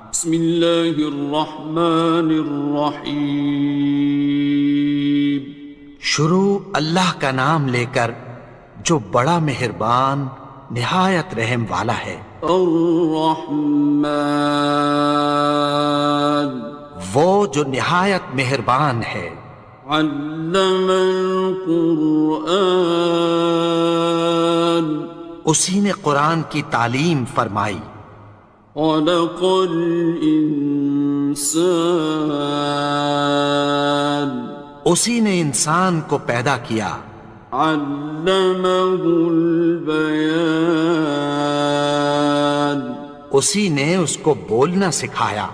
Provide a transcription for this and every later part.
بسم اللہ الرحمن الرحیم۔ شروع اللہ کا نام لے کر جو بڑا مہربان نہایت رحم والا ہے۔ الرحمن، وہ جو نہایت مہربان ہے۔ علم القرآن، اسی نے قرآن کی تعلیم فرمائی۔ خلق الانسان، اسی نے انسان کو پیدا کیا۔ علمہ البیان، اسی نے اس کو بولنا سکھایا۔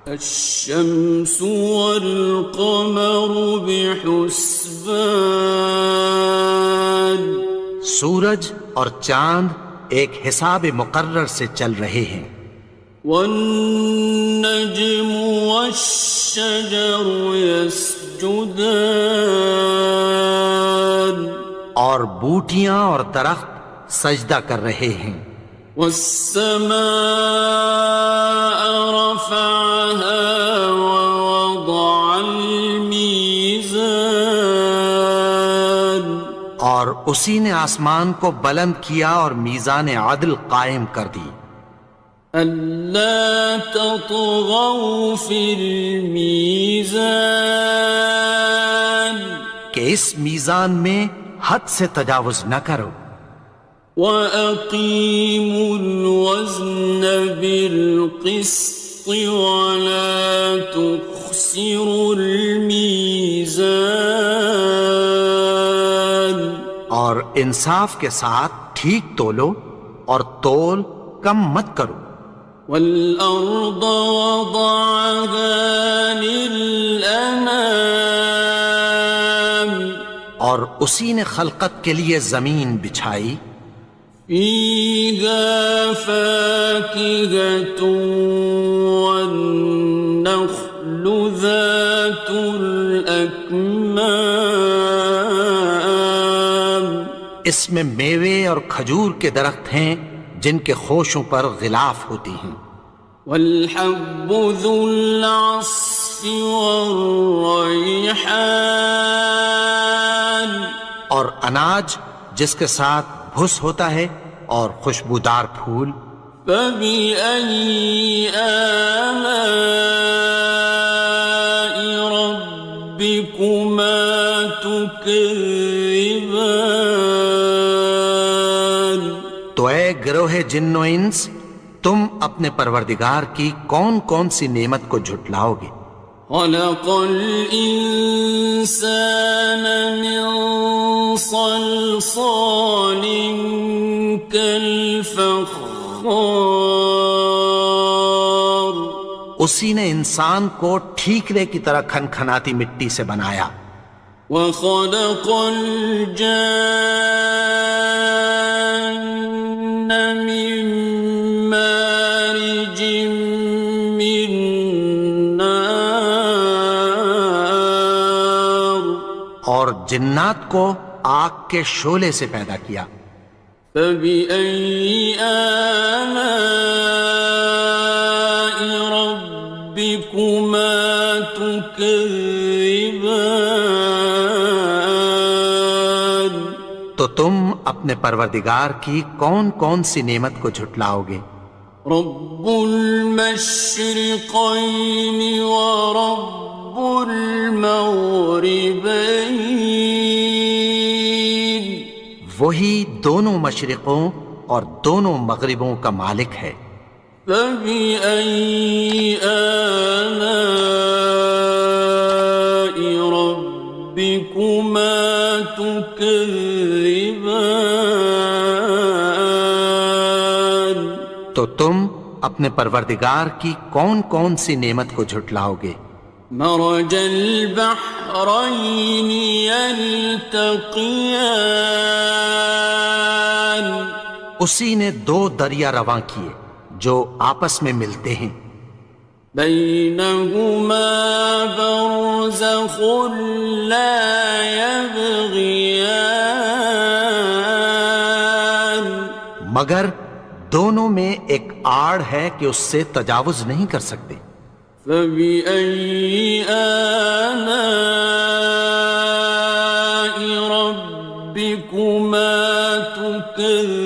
الشمس والقمر بحسبان، سورج اور چاند ایک حساب مقرر سے چل رہے ہیں۔ والنجم والشجر يسجدان، اور بوٹیاں اور درخت سجدہ کر رہے ہیں۔ والسماء رفعها ووضع الميزان، اور اسی نے آسمان کو بلند کیا اور میزان عدل قائم کر دی۔ ألا تطغوا في الميزان، کہ اس میزان میں حد سے تجاوز نہ کرو۔ وَأَقِيمُوا الْوَزْنَ بِالْقِسْطِ وَلَا تُخْسِرُوا الْمِيزَانَ، اور انصاف کے ساتھ ٹھیک تولو اور تول کم مت کرو۔ وَالْأَرْضَ وَضَعَهَا لِلْأَنَامِ، اور اسی نے خلقت کے لیے زمین بچھائی۔ فِيهَا فَاكِهَةٌ وَالنَّخْلُ ذَاتُ الْأَكْمَامِ، اس میں میوے اور کھجور کے درخت ہیں جن کے خوشوں پر غلاف ہوتی ہیں۔ وَالْحَبُّ ذُو الْعَصْفِ وَالرَّيْحَانِ، اور اناج جس کے ساتھ بھس ہوتا ہے اور خوشبودار پھول۔ فَبِأَيِّ آلَاءِ رَبِّكُمَا تُكَذِّبَانِ، تو اے گروہ جن و انس، تم اپنے پروردگار کی کون کون سی نعمت کو جھٹلاؤ گے؟ خَلَقَ الْإِنسَانَ مِنْ صَلْصَالٍ كَالْفَخَّارِ، اسی نے انسان کو ٹھیکرے کی طرح کھنکھناتی مٹی سے بنایا۔ وَخَلَقَ الْجَانَّ مِن مَّارِجٍ مِّن نَّارٍ، اور جنات کو آگ کے شعلے سے پیدا کیا۔ فَبِأَيِّ آلَاءِ رَبِّكُمَا تُكَذِّبَانِ، تو تم اپنے پروردگار کی کون کون سی نعمت کو جھٹلاؤ گے؟ رب المشرقين ورب المغربين، وہی دونوں مشرقوں اور دونوں مغربوں کا مالک ہے۔ فَبِأَيِّ آلَاءِ رَبِّكُمَا تُكَذِّبَانِ، تو تم اپنے پروردگار کی کون کون سی نعمت کو جھٹلاؤ گے؟ مرج البحرين يلتقيان، اسی نے دو دریا رواں کیے جو آپس میں ملتے ہیں۔ بينهما برزخ لا يبغيان، مگر دونوں میں ایک آڑ ہے کہ اس سے تجاوز نہیں کر سکتے۔ فبأي آلاء ربكما تكذبان؟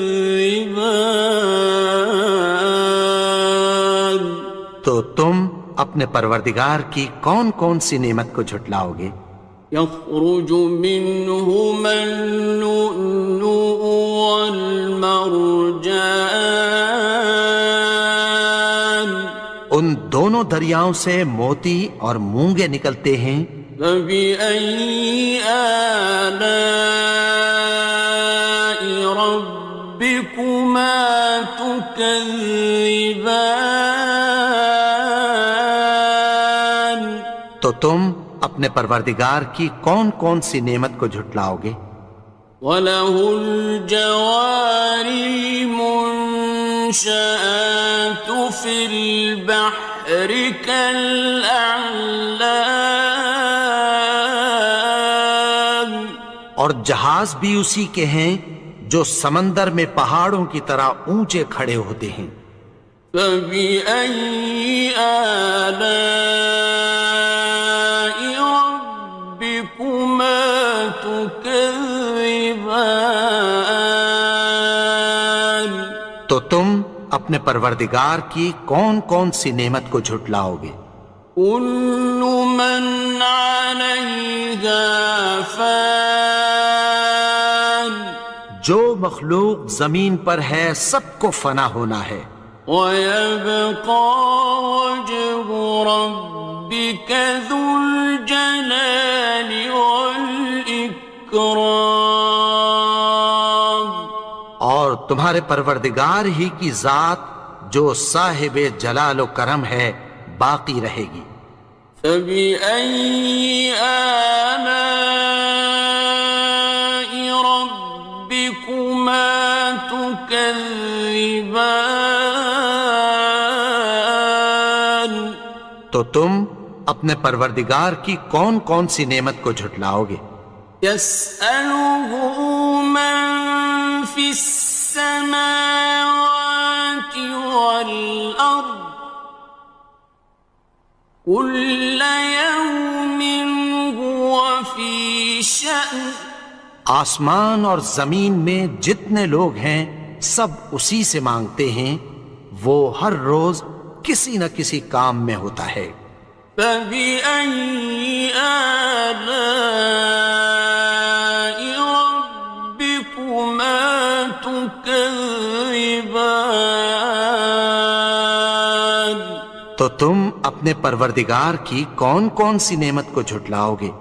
تو تم اپنے پروردگار کی کون کون سی نعمت کو جھٹلاؤ گے؟ يخرج منهما اللؤلؤ والمرجان ان دونوں دریاؤں سے موتی اور مونگے نکلتے ہیں۔ فبأي آلاء ربكما تكذبان؟ تو تم اپنے پروردگار کی کون کون سی نعمت کو جھٹلاؤ گے؟ وَلَهُ الْجَوَارِ الْمُنشَآتُ فِي الْبَحْرِ كَالْأَعْلَامِ، اور جہاز بھی اسی کے ہیں جو سمندر میں پہاڑوں کی طرح اونچے کھڑے ہوتے ہیں۔ فَبِأَيِّ آلَاءِ رَبِّكُمَا تُكَذِّبَانِ؟ تو تم اپنے پروردگار کی کون کون سی نعمت کو جھٹلاؤ گے؟ كُلُّ مَنْ عَلَيْهَا فَانٍ، جو مخلوق زمین پر ہے سب کو فنا ہونا ہے۔ وَيَبْقَى وَجْهُ رَبِّكَ ذُو الْجَلَالِ وَالْإِكْرَامِ، اور تمہارے پروردگار ہی کی ذات جو صاحب جلال و کرم ہے باقی رہے گی۔ فَبِأَيِّ آلَاءِ رَبِّكُمَا تُكَذِّبَانِ؟ تو تم اپنے پروردگار کی کون کون سی نعمت کو جھٹلاؤ گے؟ يَسْأَلُهُ مَن فِي السَّمَاوَاتِ وَالْأَرْضِ كُلَّ يَوْمٍ هُوَ فِي شَأْنٍ، آسمان اور زمین میں جتنے لوگ ہیں سب اسی سے مانگتے ہیں، وہ ہر روز کسی نہ کسی کام میں ہوتا ہے۔ فَبِأَيِّ آلَاءِ رَبِّكُمَا تُكَذِّبَانِ؟ تو تم اپنے پروردگار کی کون کون سی نعمت کو جھٹلاؤ گے؟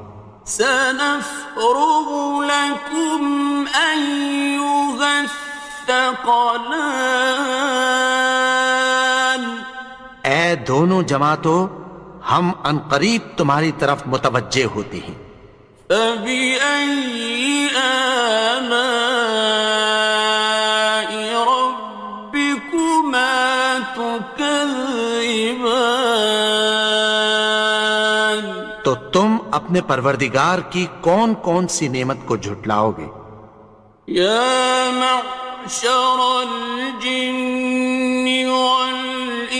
سَنَفْرُغُ لَكُمْ أَيُّهَ الثَّقَلَانِ، اے دونوں جماعتوں، ہم عنقریب تمہاری طرف متوجہ ہوتے ہیں۔ فَبِأَيِّ آلَاءِ رَبِّكُمَا تُكَذِّبَانِ؟ تو تم اپنے پروردگار کی کون کون سی نعمت کو جھٹلاؤ گے؟ يَا مَعْشَرَ الْجِنِّ وَالْإِنسِ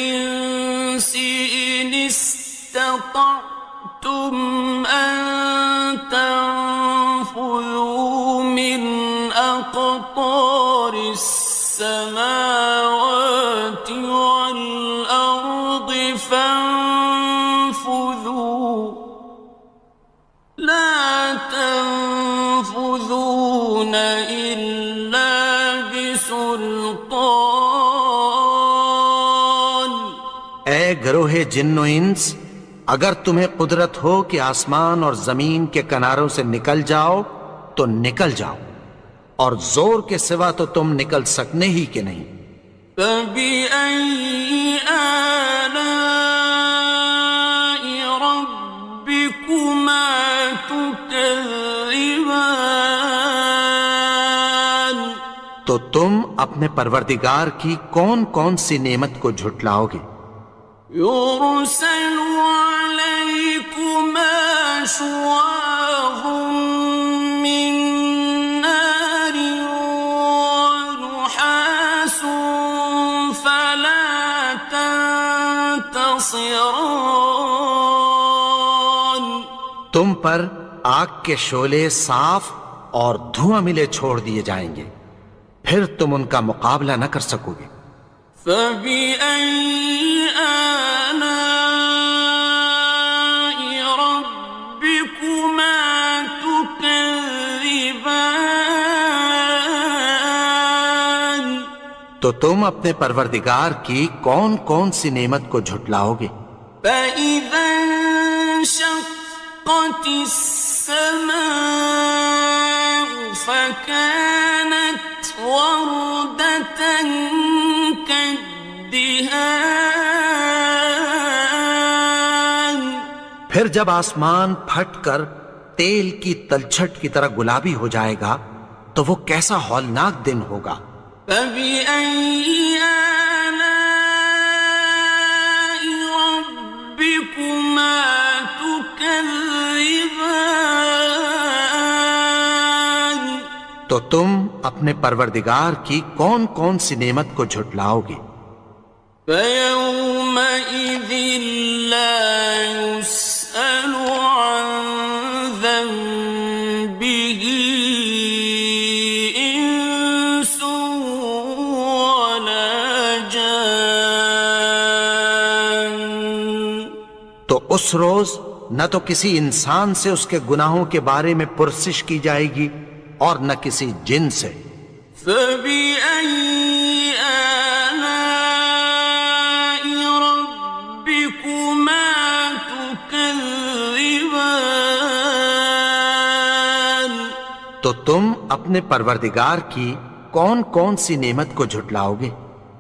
إِنِ اسْتَطَعْتُمْ أَن تَنفُذُوا مِنْ أَقْطَارِ السَّمَاوَاتِ وَالْأَرْضِ فَانفُذُوا، لَا تَنفُذُونَ إِلَّا بِسُلْطَانٍ۔ اے گروہ جن و انس، اگر تمہیں قدرت ہو کہ آسمان اور زمین کے کناروں سے نکل جاؤ تو نکل جاؤ، اور زور کے سوا تو تم نکل سکنے ہی کہ نہیں۔ فَبِأَيِّ آلَاءِ رَبِّكُمَا تُكَذِّبَانِ؟ تو تم اپنے پروردگار کی کون کون سی نعمت کو جھٹلاؤ گے؟ يُرْسَلُ عَلَيْكُمَا شُوَاظٌ مِّن نَّارٍ وَنُحَاسٌ خاصران. تم پر آگ کے شعلے صاف اور دھواں ملے چھوڑ دیے جائیں گے، پھر تم ان کا مقابلہ نہ کر سکو گے۔ فَبِأَيِّ آلَاءِ رَبِّكُمَا تُكَذِّبَانِ. تو تم اپنے پروردگار کی کون کون سی نعمت کو جھٹلاؤ گے؟ فَإِذَا انشَقَّتِ السَّمَاءُ فَكَانَتْ وَرْدَةً كَالدِّهَانِ. پھر جب آسمان پھٹ کر تیل کی تلچھٹ کی طرح گلابی ہو جائے گا تو وہ کیسا ہولناک دن ہوگا۔ فَبِأَيِّ آلَاءِ رَبِّكُمَا تُكَذِّبَانِ. تو تم اپنے پروردگار کی کون کون سی نعمت کو جھٹلاؤ گے؟ فَيَوْمَئِذٍ لَا يُسْأَلُ عَنْ ذَنبِهِ إِنسٌ وَلَا جَانٌ. تو اس روز نہ تو کسی انسان سے اس کے گناہوں کے بارے میں پرسش کی جائے گی اور نہ کسی جن سے۔ فَبِأَيِّ آلَاءِ رَبِّكُمَا تُكَذِّبَانِ. تو تم اپنے پروردگار کی کون کون سی نعمت کو جھٹلاؤ گے؟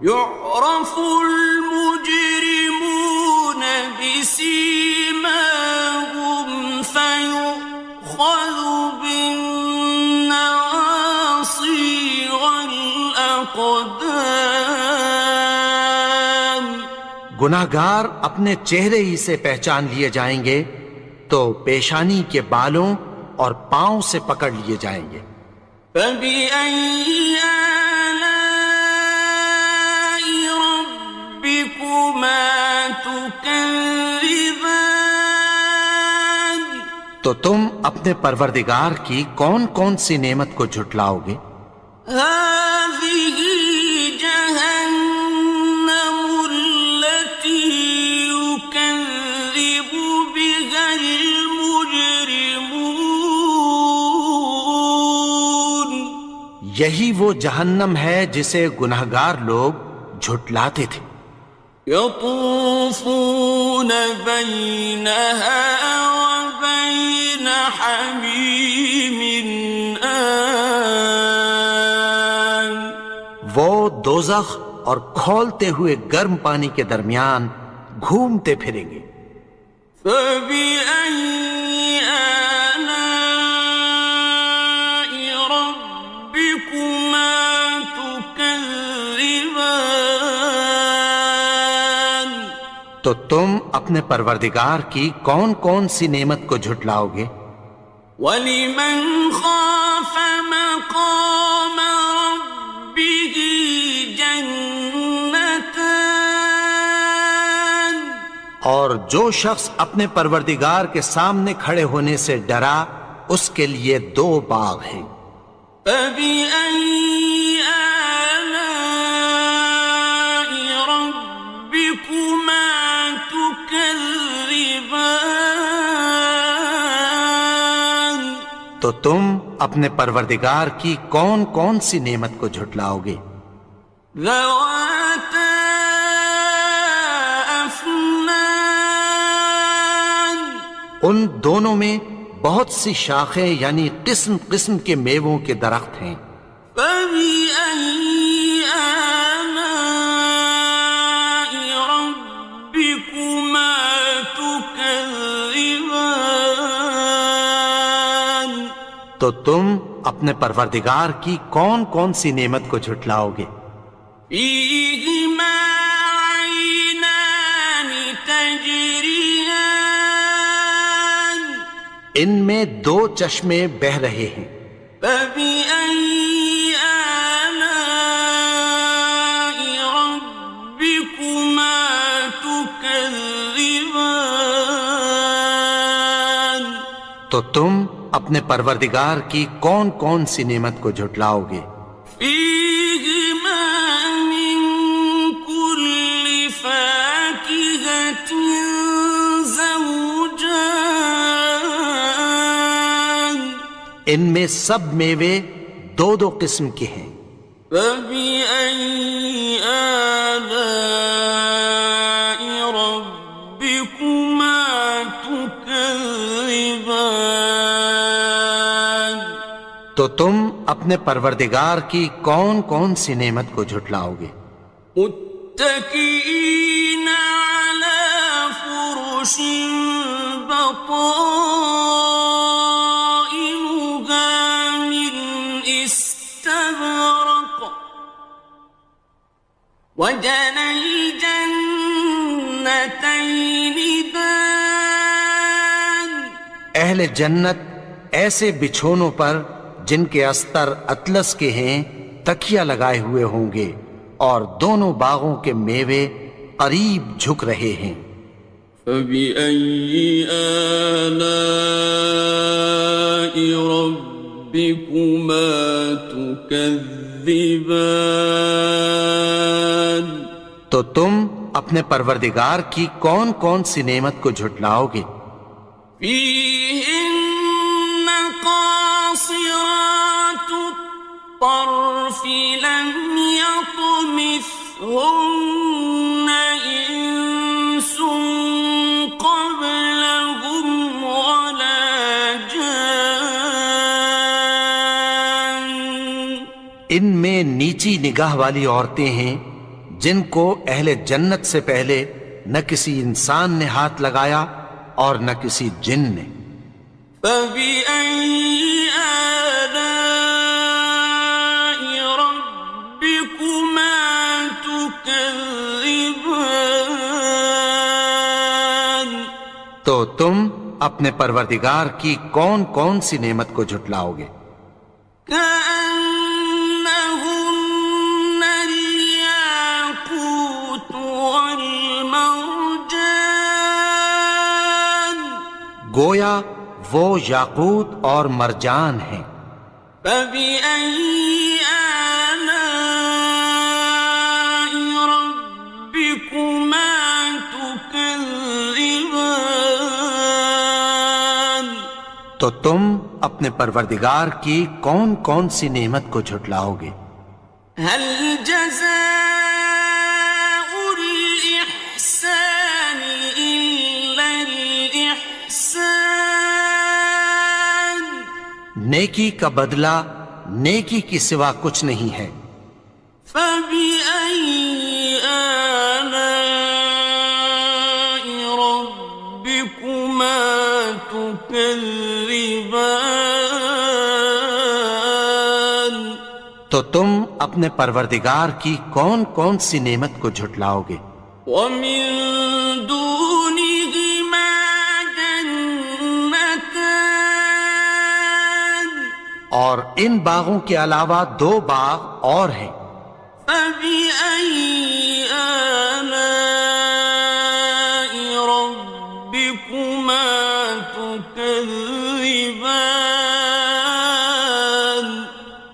يُعْرَفُ الْمُجْرِمُونَ بِسِيمَاهُمْ فَيُؤْخَذُ بِالنَّوَاصِي وَالْأَقْدَامِ. گناہگار اپنے چہرے ہی سے پہچان لیے جائیں گے تو پیشانی کے بالوں اور پاؤں سے پکڑ لیے جائیں گے۔ فَبِأَيِّ آلَاءِ رَبِّكُمَا تُكَذِّبَانِ. تو تم اپنے پروردگار کی کون کون سی نعمت کو جھٹلاؤ گے؟ هَٰذِهِ جَهَنَّمُ الَّتِي يُكَذِّبُ بِهَا الْمُجْرِمُونَ. یہی وہ جہنم ہے جسے گناہگار لوگ جھٹلاتے تھے۔ يَطُوفُونَ بَيْنَهَا وَبَيْنَ حَمِيمٍ آنٍ. وہ دوزخ اور کھولتے ہوئے گرم پانی کے درمیان گھومتے پھریں گے۔ فَبِأَيِّ آلَاءِ رَبِّكُمَا تُكَذِّبَانِ. تو تم اپنے پروردگار کی کون کون سی نعمت کو جھٹلاؤ گے؟ وَلِمَنْ خَافَ مَقَامَ رَبِّهِ جَنَّتَانِ. اور جو شخص اپنے پروردگار کے سامنے کھڑے ہونے سے ڈرا اس کے لیے دو باغ ہیں۔ فَبِأَيِّ آلَاءِ رَبِّكُمَا تُكَذِّبَانِ. تو تم اپنے پروردگار کی کون کون سی نعمت کو جھٹلاؤ گے؟ ذَوَاتَا أَفْنَانٍ. ان دونوں میں بہت سی شاخیں یعنی قسم قسم کے میووں کے درخت ہیں۔ فَبِأَيِّ آلَاءِ رَبِّكُمَا تُكَذِّبَانِ. تو تم اپنے پروردگار کی کون کون سی نعمت کو جھٹلاؤ گے؟ فِيهِمَا عَيْنَانِ تَجْرِيَانِ. ان میں دو چشمے بہہ رہے ہیں۔ فَبِأَيِّ آلَاءِ رَبِّكُمَا تُكَذِّبَانِ. تكذبان تو تم اپنے پروردگار کی کون کون سی نعمت کو جھٹلاؤ گے؟ فيهما من كل فاكهة زوجان ان میں سب میوے دو دو قسم کے ہیں۔ فبأي آلاء ربكما تكذبان تو تم اپنے پروردگار کی کون کون سی نعمت کو جھٹلاؤ گے؟ متكئين على فرش بطائنها من استبرق وجنى الجنتين دان اہل جنت ایسے بچھونوں پر جن کے استر اطلس کے ہیں تکیہ لگائے ہوئے ہوں گے، اور دونوں باغوں کے میوے قریب جھک رہے ہیں۔ فبأي آلاء ربكما تكذبان تو تم اپنے پروردگار کی کون کون سی نعمت کو جھٹلاؤ گے؟ فيهن قاصرات الطرف لم يطمثهن إنس قبلهم ولا جان ان میں نیچی نگاہ والی عورتیں ہیں جن کو اہل جنت سے پہلے نہ کسی انسان نے ہاتھ لگایا اور نہ کسی جن نے۔ فبأي آلاء ربكما تكذبان تو تم اپنے پروردگار کی کون کون سی نعمت کو جھٹلاؤ گے؟ كأنهن الياقوت والمرجان گویا وہ یاقوت اور مرجان ہیں۔ فبأي آلاء ربكما تكذبان تو تم اپنے پروردگار کی کون کون سی نعمت کو جھٹلاؤ گے؟ هل جزاء الإحسان إلا الإحسان نیکی کا بدلہ نیکی کی سوا کچھ نہیں ہے۔ فبأي آلاء ربكما تكذبان تو تم اپنے پروردگار کی کون کون سی نعمت کو جھٹلاؤ گے؟ ومن دونهما جنتان اور ان باغوں کے علاوہ دو باغ اور ہیں۔ فبأي آلاء ربكما تكذبان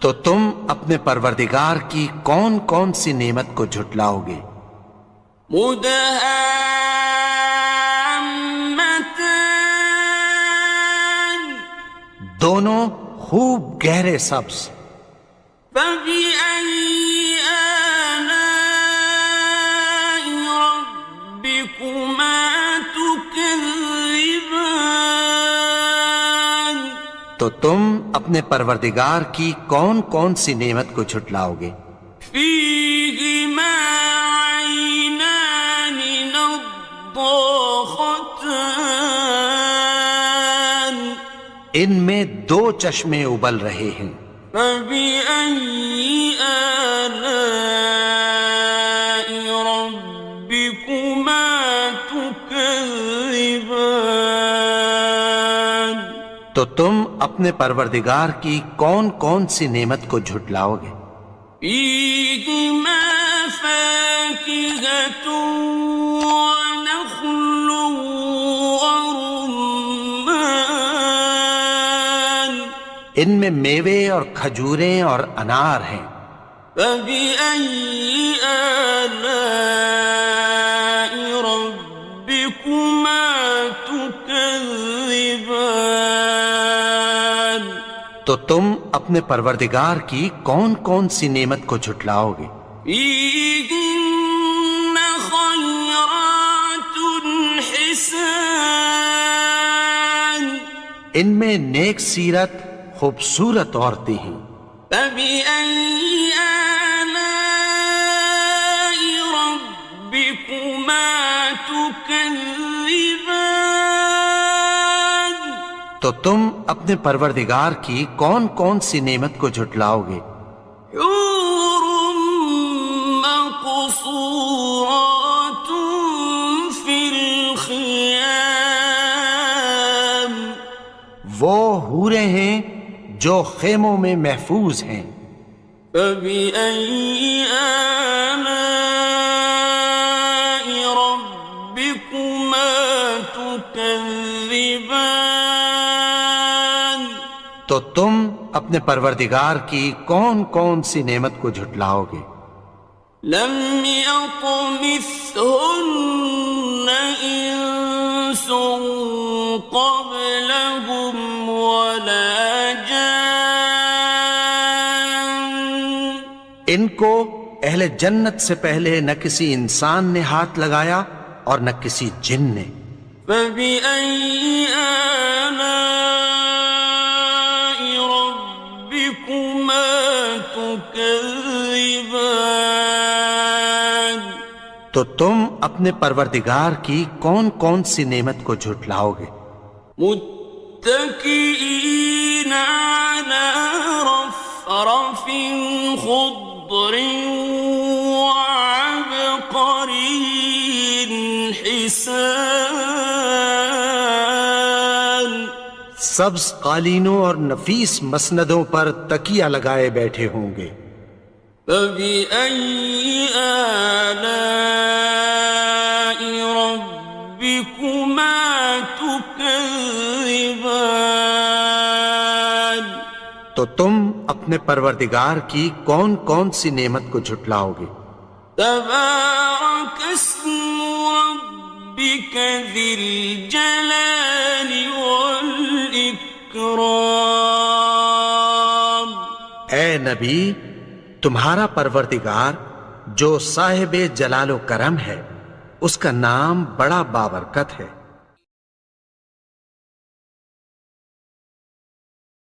تو تم اپنے پروردگار کی کون کون سی نعمت کو جھٹلاؤ گے؟ مدهامتان دونوں خوب گہرے سبز۔ فبأي آلاء ربكما تكذبان تو تم اپنے پروردگار کی کون کون سی نعمت کو جھٹلاؤ گے؟ فيهما عينان نضاختان ان میں دو چشمے ابل رہے ہیں۔ فبأي آلاء ربكما تكذبان تو تم اپنے پروردگار کی کون کون سی نعمت کو جھٹلاؤ گے؟ فيهما فاكهة ونخل ان میں میوے اور کھجوریں اور انار ہیں۔ فبأي آلاء ربكما تكذبان؟ تو تم اپنے پروردگار کی کون کون سی نعمت کو جھٹلاؤ گے؟ فيهن خيرات حسان، ان میں نیک سیرت خوبصورت عورتیں ہیں۔ فبأي آلاء ربكما تكذبان؟ تو تم اپنے پروردگار کی کون کون سی نعمت کو جھٹلاؤ گے؟ حور مقصورات في الخيام، وہ حوریں ہیں جو خیموں میں محفوظ ہیں۔ فبأي آلاء ربكما تكذبان؟ تو تم اپنے پروردگار کی کون کون سی نعمت کو جھٹلاؤ گے؟ لم يطمثهن إنس قبلهم ولا جان، ان کو اہل جنت سے پہلے نہ کسی انسان نے ہاتھ لگایا اور نہ کسی جن نے۔ فبأي آلاء ربكما تكذبان؟ تو تم اپنے پروردگار کی کون کون سی نعمت کو جھٹلاؤ گے؟ متكئين على رفرف خضر وعبقري حسان، سبز قالینوں اور نفیس مسندوں پر تکیہ لگائے بیٹھے ہوں گے۔ فبأي آلاء ربكما تكذبان؟ تو تم اپنے پروردگار کی کون کون سی نعمت کو جھٹلاؤ گے؟ تبارك اسم ربك ذي الجلال والإكرام۔ اے نبی، تمہارا پروردگار جو صاحب جلال و کرم ہے، اس کا نام بڑا بابرکت ہے۔